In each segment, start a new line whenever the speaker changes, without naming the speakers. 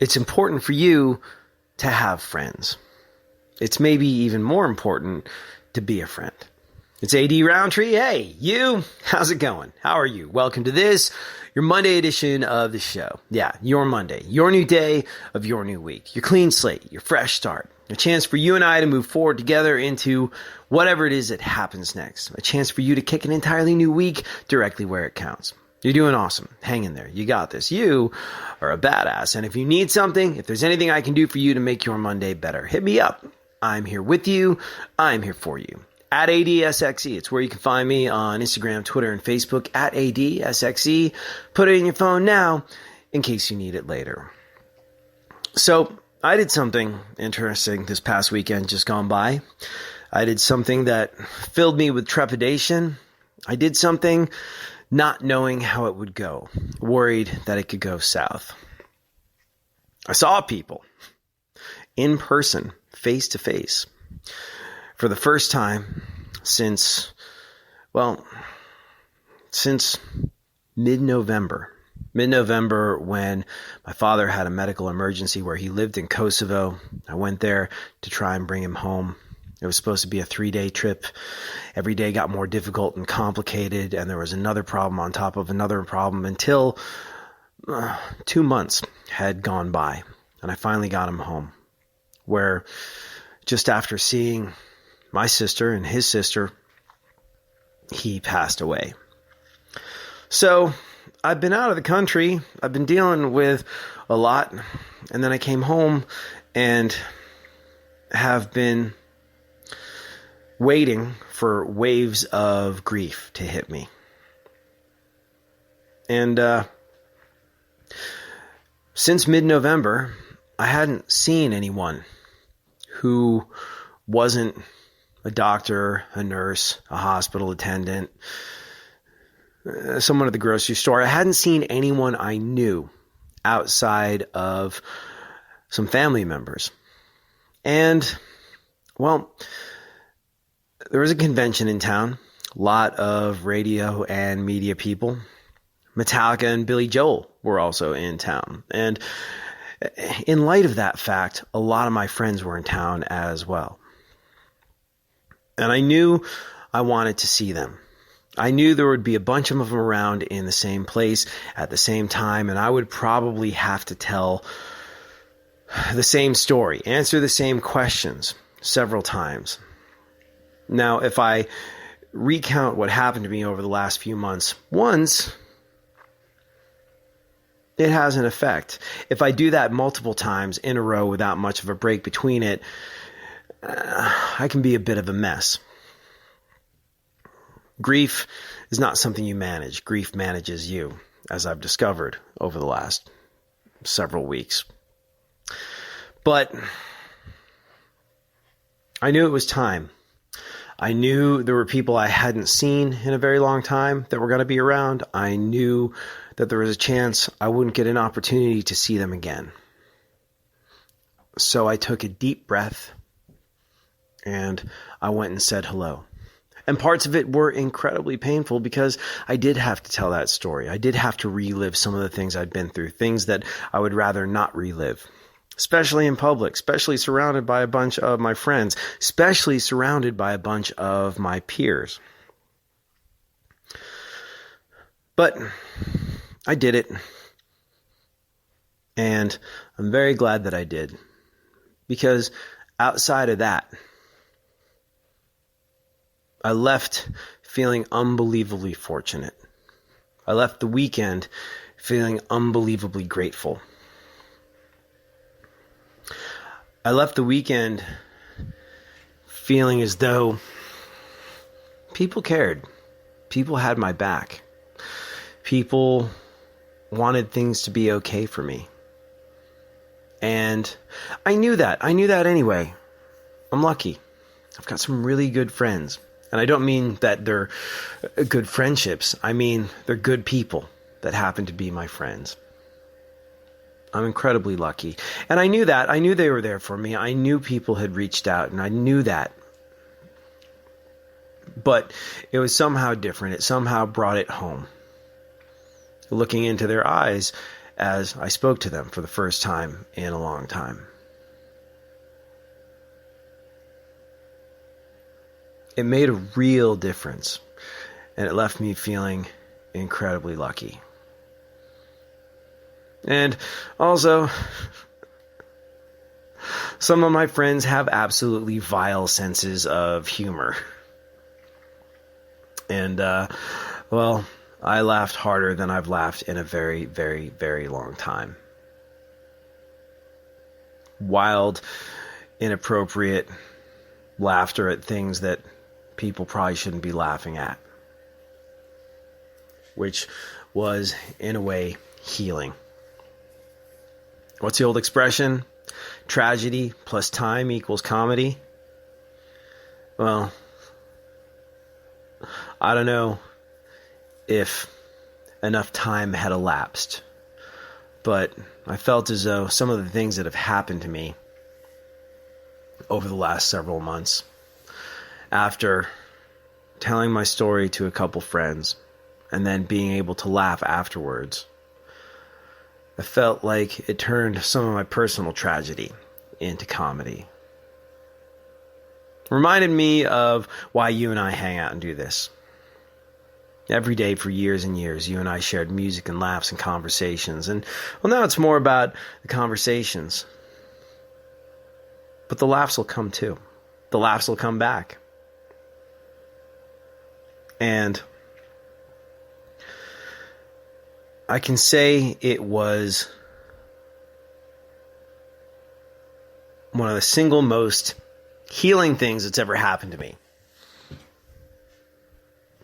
It's important for you to have friends. It's maybe even more important to be a friend. It's AD Roundtree. Hey, you, how's it going? How are you? Welcome to this, your Monday edition of the show. Yeah, your Monday, your new day of your new week, your clean slate, your fresh start, a chance for you and I to move forward together into whatever it is that happens next, a chance for you to kick an entirely new week directly where it counts. You're doing awesome. Hang in there. You got this. You are a badass. And if you need something, if there's anything I can do for you to make your Monday better, hit me up. I'm here with you. I'm here for you. At ADSXE. It's where you can find me on Instagram, Twitter, and Facebook at ADSXE. Put it in your phone now in case you need it later. So I did something interesting this past weekend just gone by. I did something that filled me with trepidation. I did something not knowing how it would go, worried that it could go south. I saw people in person, face to face, for the first time since mid-November. Mid-November, when my father had a medical emergency where he lived in Kosovo. I went there to try and bring him home. It was supposed to be a 3-day trip. Every day got more difficult and complicated, and there was another problem on top of another problem until 2 months had gone by, and I finally got him home, where just after seeing my sister and his sister, he passed away. So I've been out of the country. I've been dealing with a lot, and then I came home and have been waiting for waves of grief to hit me. And since mid-November, I hadn't seen anyone who wasn't a doctor, a nurse, a hospital attendant, someone at the grocery store. I hadn't seen anyone I knew outside of some family members. And, well, there was a convention in town, a lot of radio and media people. Metallica and Billy Joel were also in town. And in light of that fact, a lot of my friends were in town as well. And I knew I wanted to see them. I knew there would be a bunch of them around in the same place at the same time, and I would probably have to tell the same story, answer the same questions several times. Now, if I recount what happened to me over the last few months once, it has an effect. If I do that multiple times in a row without much of a break between it, I can be a bit of a mess. Grief is not something you manage. Grief manages you, as I've discovered over the last several weeks. But I knew it was time. I knew there were people I hadn't seen in a very long time that were going to be around. I knew that there was a chance I wouldn't get an opportunity to see them again. So I took a deep breath and I went and said hello. And parts of it were incredibly painful because I did have to tell that story. I did have to relive some of the things I'd been through, things that I would rather not relive. Especially in public, especially surrounded by a bunch of my friends, especially surrounded by a bunch of my peers. But I did it. And I'm very glad that I did. Because outside of that, I left feeling unbelievably fortunate. I left the weekend feeling unbelievably grateful. I left the weekend feeling as though people cared. People had my back. People wanted things to be okay for me. And I knew that. I knew that anyway. I'm lucky. I've got some really good friends. And I don't mean that they're good friendships. I mean they're good people that happen to be my friends. I'm incredibly lucky. And I knew that. I knew they were there for me. I knew people had reached out, and I knew that. But it was somehow different. It somehow brought it home. Looking into their eyes as I spoke to them for the first time in a long time. It made a real difference, and it left me feeling incredibly lucky. And also, some of my friends have absolutely vile senses of humor. And, well, I laughed harder than I've laughed in a very, very, very long time. Wild, inappropriate laughter at things that people probably shouldn't be laughing at. Which was, in a way, healing. What's the old expression? Tragedy plus time equals comedy. Well, I don't know if enough time had elapsed, but I felt as though some of the things that have happened to me over the last several months, after telling my story to a couple friends and then being able to laugh afterwards, I felt like it turned some of my personal tragedy into comedy. Reminded me of why you and I hang out and do this. Every day for years and years, you and I shared music and laughs and conversations. And, well, now it's more about the conversations. But the laughs will come too. The laughs will come back. And I can say it was one of the single most healing things that's ever happened to me.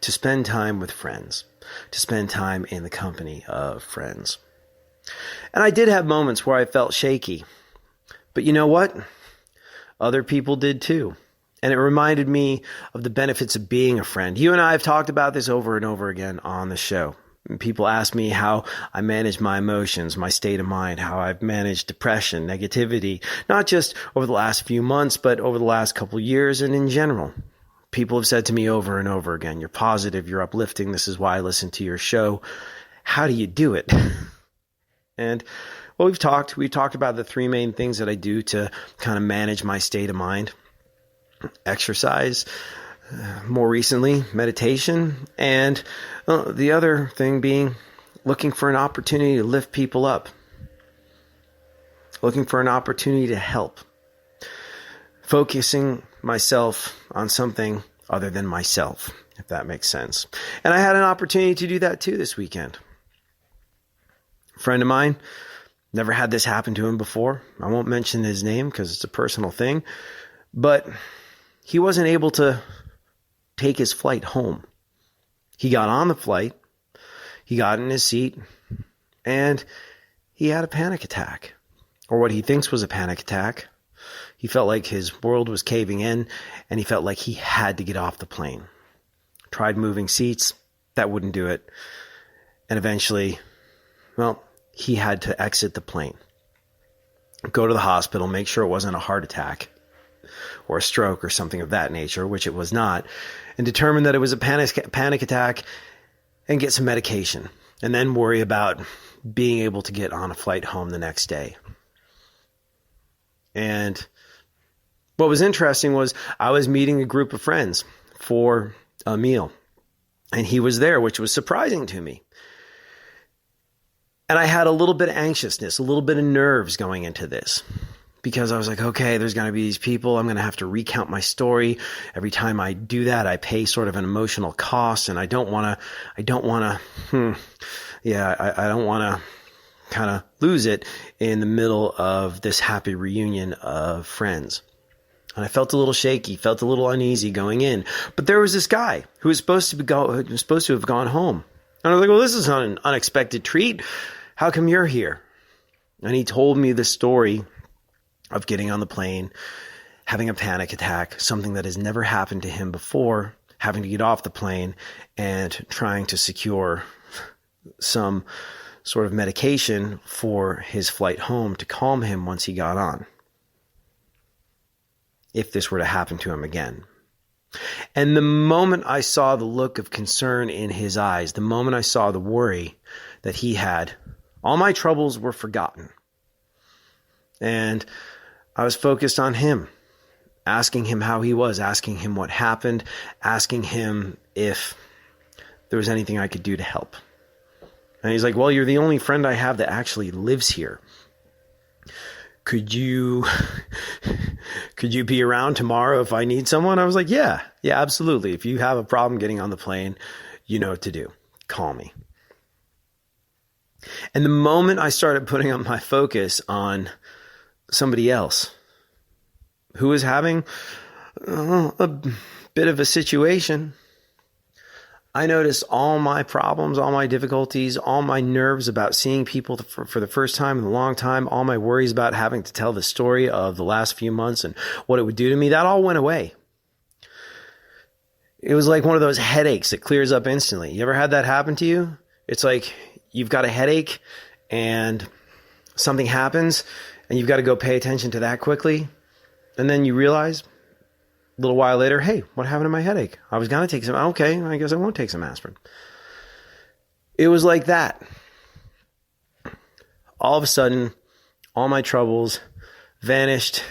To spend time with friends. To spend time in the company of friends. And I did have moments where I felt shaky. But you know what? Other people did too. And it reminded me of the benefits of being a friend. You and I have talked about this over and over again on the show. People ask me how I manage my emotions, my state of mind, how I've managed depression, negativity, not just over the last few months, but over the last couple of years and in general. People have said to me over and over again, you're positive, you're uplifting, this is why I listen to your show. How do you do it? And well, we've talked about the three main things that I do to kind of manage my state of mind. Exercise, more recently, meditation, and the other thing being looking for an opportunity to lift people up. Looking for an opportunity to help. Focusing myself on something other than myself, if that makes sense. And I had an opportunity to do that too this weekend. A friend of mine, never had this happen to him before. I won't mention his name because it's a personal thing, but he wasn't able to take his flight home. He got on the flight, he got in his seat, and he had a panic attack, or what he thinks was a panic attack. He felt like his world was caving in, and he felt like he had to get off the plane. Tried moving seats, that wouldn't do it. And eventually, well, he had to exit the plane. Go to the hospital, make sure it wasn't a heart attack or a stroke or something of that nature, which it was not, and determine that it was a panic attack and get some medication, and then worry about being able to get on a flight home the next day. And what was interesting was I was meeting a group of friends for a meal, and he was there, which was surprising to me. And I had a little bit of anxiousness, a little bit of nerves going into this, because I was like, okay, there's going to be these people. I'm going to have to recount my story. Every time I do that, I pay sort of an emotional cost, and I don't want to kind of lose it in the middle of this happy reunion of friends. And I felt a little shaky, felt a little uneasy going in. But there was this guy who was supposed to have gone home. And I was like, well, this is an unexpected treat. How come you're here? And he told me the story of getting on the plane, having a panic attack, something that has never happened to him before, having to get off the plane and trying to secure some sort of medication for his flight home to calm him once he got on, if this were to happen to him again. And the moment I saw the look of concern in his eyes, the moment I saw the worry that he had All my troubles were forgotten. And I was focused on him, asking him how he was, asking him what happened, asking him if there was anything I could do to help. And he's like, well, you're the only friend I have that actually lives here. Could you be around tomorrow if I need someone? I was like, yeah, absolutely. If you have a problem getting on the plane, you know what to do. Call me. And the moment I started putting up my focus on somebody else who was having a bit of a situation, I noticed all my problems, all my difficulties, all my nerves about seeing people for the first time in a long time, all my worries about having to tell the story of the last few months and what it would do to me, that all went away. It was like one of those headaches that clears up instantly. You ever had that happen to you? It's like you've got a headache and something happens and you've got to go pay attention to that quickly. And then you realize a little while later, hey, what happened to my headache? I was going to take some. Okay, I guess I won't take some aspirin. It was like that. All of a sudden, all my troubles vanished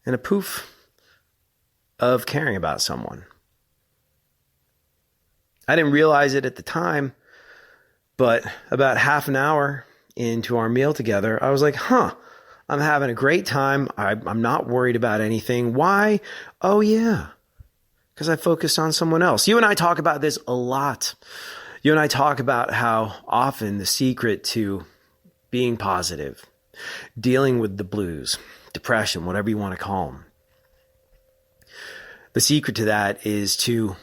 in a poof of caring about someone. I didn't realize it at the time, but about half an hour into our meal together, I was like, I'm having a great time. I'm not worried about anything. Why? Oh, yeah, because I focused on someone else. You and I talk about this a lot. You and I talk about how often the secret to being positive, dealing with the blues, depression, whatever you want to call them, the secret to that is to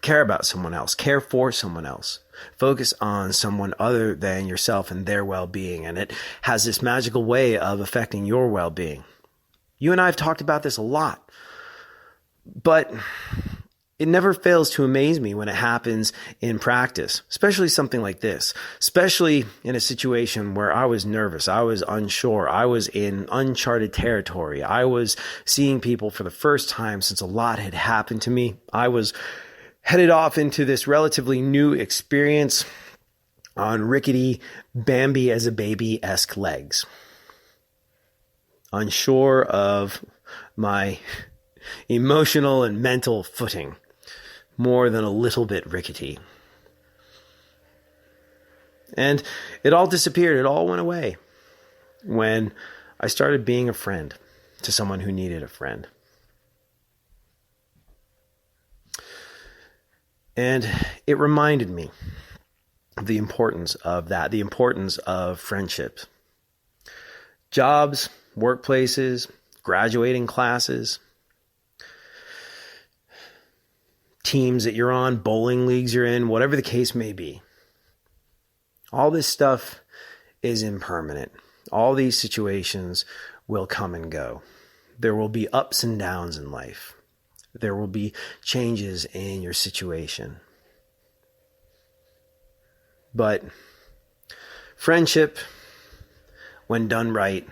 care about someone else, care for someone else. Focus on someone other than yourself and their well-being. And it has this magical way of affecting your well-being. You and I have talked about this a lot, but it never fails to amaze me when it happens in practice, especially something like this, especially in a situation where I was nervous, I was unsure, I was in uncharted territory. I was seeing people for the first time since a lot had happened to me. I was headed off into this relatively new experience on rickety Bambi as a baby-esque legs. Unsure of my emotional and mental footing, more than a little bit rickety. And it all disappeared. It all went away when I started being a friend to someone who needed a friend. And it reminded me of the importance of that, the importance of friendships. Jobs, workplaces, graduating classes, teams that you're on, bowling leagues you're in, whatever the case may be. All this stuff is impermanent. All these situations will come and go. There will be ups and downs in life. There will be changes in your situation. But friendship, when done right,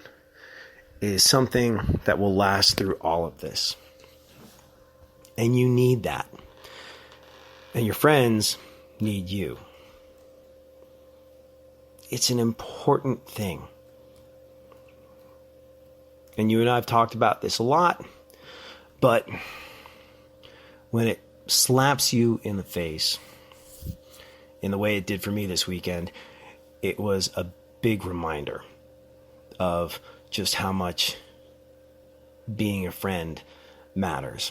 is something that will last through all of this. And you need that. And your friends need you. It's an important thing. And you and I have talked about this a lot, but when it slaps you in the face, in the way it did for me this weekend, it was a big reminder of just how much being a friend matters.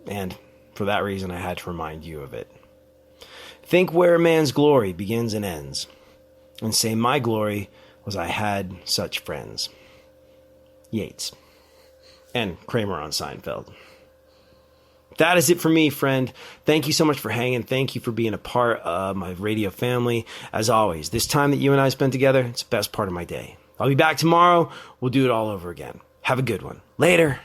And for that reason, I had to remind you of it. Think where a man's glory begins and ends, and say, my glory was I had such friends. Yeats. And Kramer on Seinfeld. That is it for me, friend. Thank you so much for hanging. Thank you for being a part of my radio family. As always, this time that you and I spent together, it's the best part of my day. I'll be back tomorrow. We'll do it all over again. Have a good one. Later.